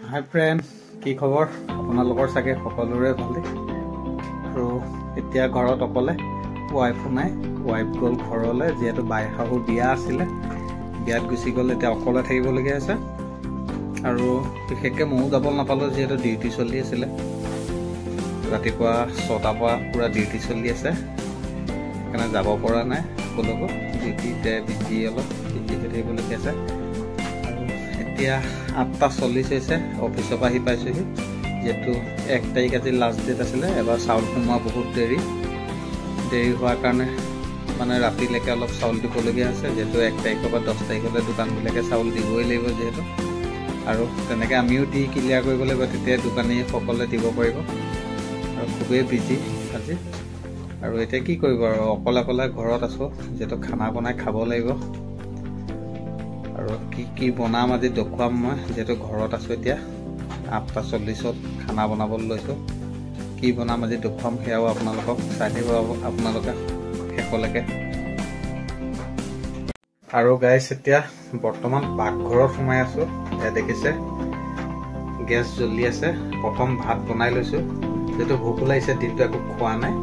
হাই friend, কি খবৰ? আপোনালোকৰ চাগে সকলোৰে ভালে। আৰু এতিয়া ঘৰত অকলে, ৱাইফো নাই। ৱাইফ গ'ল ঘৰলৈ, যিহেতু বাই শাহু বিয়া আছিলে, বিয়াত গুচি গ'ল। এতিয়া অকলে থাকিবলগীয়া হৈছে। আৰু বিশেষকৈ ময়ো যাব নাপালোঁ, যিহেতু ডিউটি চলি আছিলে। ৰাতিপুৱা 6টাৰ পৰা পূৰা ডিউটি চলি আছে, সেইকাৰণে যাব পৰা নাই ক'লৈকো। ডিউটিতে বিজি হৈ থাকিবলগীয়া আছে। এতিয়া 8:40 হৈছে, অফিচৰ পৰা আহি পাইছোঁহি। যিহেতু 1 তাৰিখ আজি লাষ্ট ডেট আছিলে। এবাৰ চাউল সোমোৱা বহুত দেৰি হোৱাৰ কাৰণে মানে ৰাতিলৈকে অলপ চাউল দিবলগীয়া হৈছে। যিহেতু 1 তাৰিখৰ পৰা 10 তাৰিখলৈ দোকানবিলাকে চাউল দিবই লাগিব যিহেতু। আৰু তেনেকৈ আমিও দি ক্লিয়াৰ কৰিব লাগিব, তেতিয়া দোকানীসকলে দিব পাৰিব। আৰু খুবেই বিজি আজি। আৰু এতিয়া কি কৰিব আৰু, অকলে ঘৰত আছোঁ, যিহেতু খানা বনাই খাব লাগিব। আৰু কি বনাম আজি দেখুৱাম মই, যিহেতু ঘৰত আছোঁ। এতিয়া 8:40 খানা বনাবলৈ লৈছোঁ। কি বনাম আজি দেখুৱাম, সেয়াও আপোনালোকক চাই থাকিব আপোনালোকে শেষলৈকে। আৰু গাইছ, এতিয়া বৰ্তমান পাকঘৰত সোমাই আছোঁ। এয়া দেখিছে গেছ জ্বলি আছে। প্ৰথম ভাত বনাই লৈছোঁ, যিহেতু ভোক লাগিছে, দিনটো একো খোৱা নাই।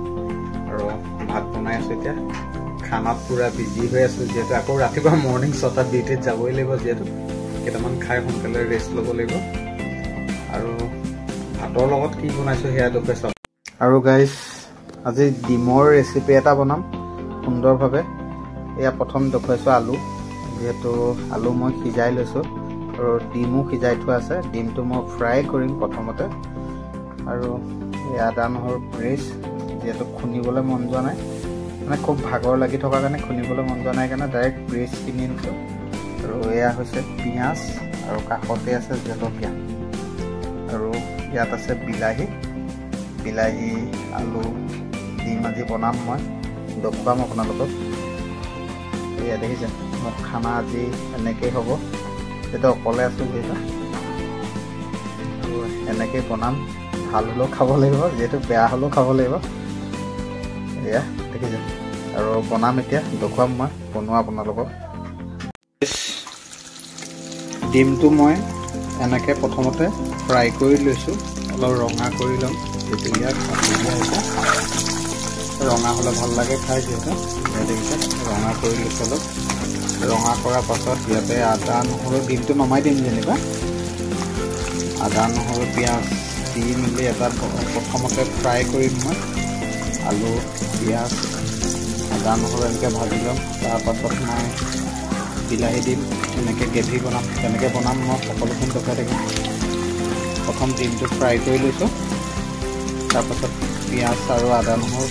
আৰু ভাত বনাই আছোঁ। এতিয়া খানাত পূৰা বিজি হৈ আছোঁ, যিহেতু আকৌ ৰাতিপুৱা মৰ্ণিং 6টাত ডিউটিত যাবই লাগিব। যিহেতু কেইটামান খাই সোনকালে ৰেষ্ট ল'ব লাগিব। আৰু ভাতৰ লগত কি বনাইছোঁ সেয়া দেখুৱাই চাওক। আৰু গাইছ, আজি ডিমৰ ৰেচিপি এটা বনাম সুন্দৰভাৱে। এয়া প্ৰথম দেখুৱাইছোঁ আলু, যিহেতু আলু মই সিজাই লৈছোঁ। আৰু ডিমো সিজাই থোৱা আছে। ডিমটো মই ফ্ৰাই কৰিম প্ৰথমতে। আৰু এই আদা নহৰু পেষ্ট, যিহেতু খুন্দিবলৈ মন যোৱা নাই, মানে খুব ভাগৰ লাগি থকাৰ কাৰণে খুন্দিবলৈ মন যোৱা নাই কাৰণে ডাইৰেক্ট পেষ্ট কিনি আনিছোঁ। আৰু এয়া হৈছে পিঁয়াজ, আৰু কাষতে আছে জলকীয়া। আৰু ইয়াত আছে বিলাহী, আলু, ডিম আজি বনাম মই, দেখুৱাম আপোনালোকক। এয়া দেখিছে, মোৰ খানা আজি এনেকেই হ'ব, যিহেতু অকলে আছোঁ যিহেতু। আৰু এনেকেই বনাম, ভাল হ'লেও খাব লাগিব, যিহেতু বেয়া হ'লেও খাব লাগিব। এয়া দেখিছে, আৰু বনাম এতিয়া, দেখুৱাম মই বনোৱা আপোনালোকক। ডিমটো মই এনেকৈ প্ৰথমতে ফ্ৰাই কৰি লৈছোঁ, অলপ ৰঙা কৰি ল'ম। যিহেতু ইয়াত কাটি দিয়া হৈছে, ৰঙা হ'লে ভাল লাগে খাই, যিহেতু দেখিছে ৰঙা কৰি লৈছোঁ। অলপ ৰঙা কৰাৰ পাছত ইয়াতে আদা নহৰু, ডিমটো নমাই দিম যেনিবা। আদা নহৰু পিঁয়াজ দি মেলি এটা প্ৰথমতে ফ্ৰাই কৰিম মই। আলু পিঁয়াজ আদা নহৰু এনেকৈ ভাজি ল'ম। তাৰপাছত মই বিলাহী দিম, এনেকৈ গ্ৰেভি বনাম। তেনেকৈ বনাম মই, সকলোখিনি দেখুৱাই থাকিম। প্ৰথম ডিমটো ফ্ৰাই কৰি লৈছোঁ, তাৰপাছত পিঁয়াজ আৰু আদা নহৰু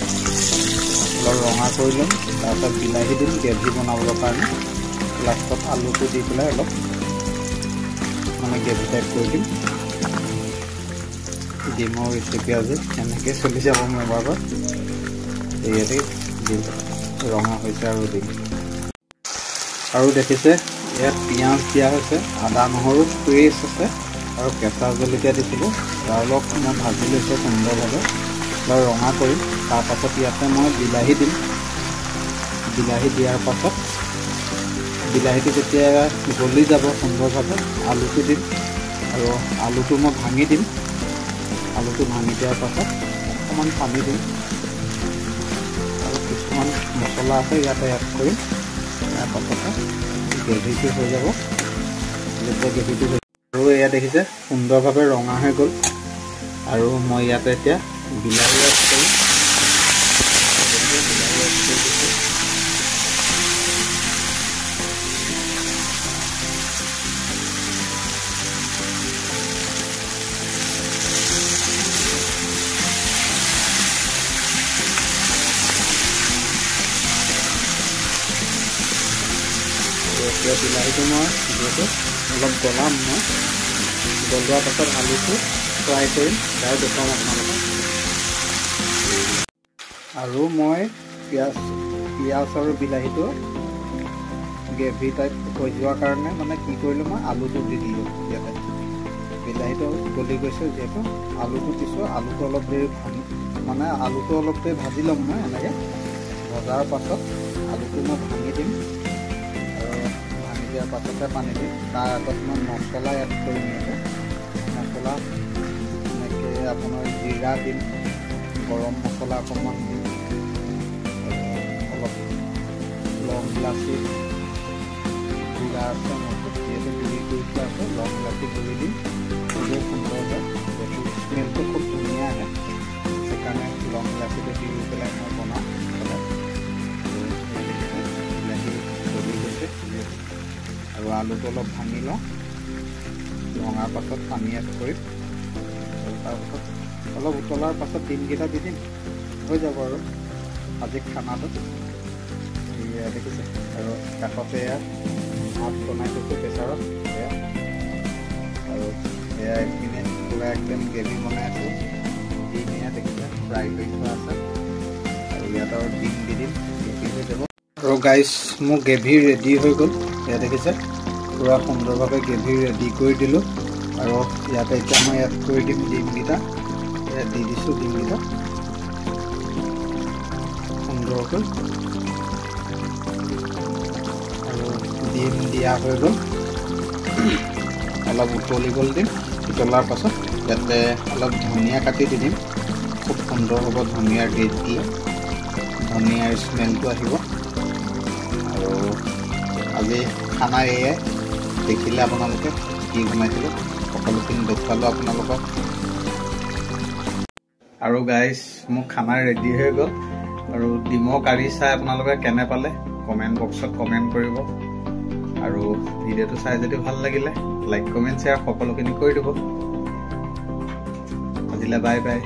অলপ ৰঙা কৰি ল'ম। তাৰপাছত বিলাহী দিম গ্ৰেভি বনাবৰ কাৰণে। লাষ্টত আলুটো দি পেলাই অলপ মানে গ্ৰেভি টাইপ কৰি দিম। ডিমৰ ৰেচিপি আজি এনেকৈ চলি যাব মোৰ ভাগত। ইয়াতে ডিম ৰঙা হৈছে আৰু ডিম। আৰু দেখিছে ইয়াত পিঁয়াজ দিয়া হৈছে, আদা নহৰু পেষ্ট আছে, আৰু কেঁচা জলকীয়া দিছিলোঁ। অলপ মই ভাজি লৈছোঁ সুন্দৰভাৱে, অলপ ৰঙা কৰিম। তাৰপাছত ইয়াতে মই বিলাহী দিম। বিলাহী দিয়াৰ পাছত বিলাহীটো যেতিয়া গলি যাব সুন্দৰভাৱে, আলুটো দিম। আৰু আলুটো মই ভাঙি দিম। আলুটো ভাঙি দিয়াৰ পাছত অকণমান পানী দিম। আৰু কিছুমান মছলা আছে ইয়াতে এড কৰিম। তাৰ পাছতে গ্ৰেভিটো হৈ যাব। যেতিয়া গ্ৰেভিটো হৈ আৰু এয়া দেখিছে সুন্দৰভাৱে ৰঙা হৈ গ'ল। আৰু মই ইয়াতে এতিয়া বিলাহী এড কৰিম। এতিয়া বিলাহীটো মই যিহেতু অলপ গলাম, মই গলোৱাৰ পাছত আলুটো ফ্ৰাই কৰিম, তাৰ দেখুৱাম আপোনালোকক। আৰু মই পিঁয়াজ আৰু বিলাহীটো গ্ৰেভি টাইপ হৈ যোৱাৰ কাৰণে মানে কি কৰিলোঁ, মই আলুটো দি দিলোঁ। ইয়াতে বিলাহীটো গলি গৈছে, যিহেতু আলুটো দিছোঁ। আলুটো অলপ দেৰি ভাজি ল'ম মই। এনেকৈ ভজাৰ পাছত আলুটো মই ভাঙি দিম। আৰু ভাঙি দিয়াৰ পাছতে পানী দিম। তাৰ আগত মই মছলা এড কৰিম। ইয়াতে আপোনাৰ জিৰা দিম, গৰম মছলা অকণমান দিম, অলপ লং ইলাচি গুড়া আছে, যিহেতু গুড়ি কৰি থোৱা আছে, লং ইলাচি গুড়ি দিম। খুবেই সুন্দৰ হয়, যিহেতু স্মেলটো খুব ধুনীয়া আহে, সেইকাৰণে লং ইলাচিটো দি পেলাই মই বনাওঁ সদায়। বিলাহী গলি গৈছে আৰু আলুটো অলপ ভাঙি লওঁ, ভঙাৰ পাছত পানী এড কৰিম, তাৰপাছত অলপ উতলাৰ পাছত ডিমকেইটা দি দিম, হৈ যাব আৰু আজি খানাটো। এয়া দেখিছে, আৰু কাষতে এয়া ভাত বনাই থৈছোঁ প্ৰেছাৰত, এয়া আৰু এয়া এইপিনে পূৰা একদম গ্ৰেভি বনাই আছোঁ। ডিম এয়া দেখিছে ফ্ৰাই কৰি থোৱা আছে, আৰু ইয়াত আৰু ডিম দি দিম, গ্ৰেভি হৈ যাব। আৰু গাইজ মোৰ গ্ৰেভি ৰেডি হৈ গ'ল, এয়া দেখিছে পূৰা সুন্দৰভাৱে গ্ৰেভি ৰেডি কৰি দিলোঁ। আৰু ইয়াতে এতিয়া মই এড কৰি দিম ডিমকেইটা, ইয়াত দি দিছোঁ ডিমকেইটা সুন্দৰকৈ, আৰু ডিম দিয়া হৈ গ'ল। অলপ উতলিবলৈ দিম, উতলাৰ পাছত ইয়াতে অলপ ধনিয়া কাটি দি দিম, খুব সুন্দৰ হ'ব ধনিয়াৰ গ্ৰেড দিলে, ধনিয়াৰ স্মেলটো আহিব। আৰু আজি খানা এয়াই, দেখিলে আপোনালোকে কি বনাইছিলোঁ, সকলোখিনি দেখুৱালোঁ আপোনালোকক। আৰু গাইজ মোৰ খানা ৰেডি হৈ গ'ল, আৰু ডিমৰ কাৰী চাই আপোনালোকে কেনে পালে কমেণ্ট বক্সত কমেণ্ট কৰিব। আৰু ভিডিঅ'টো চাই যদি ভাল লাগিলে লাইক কমেণ্ট শ্বেয়াৰ সকলোখিনি কৰি দিব। আজিলৈ বাই বাই।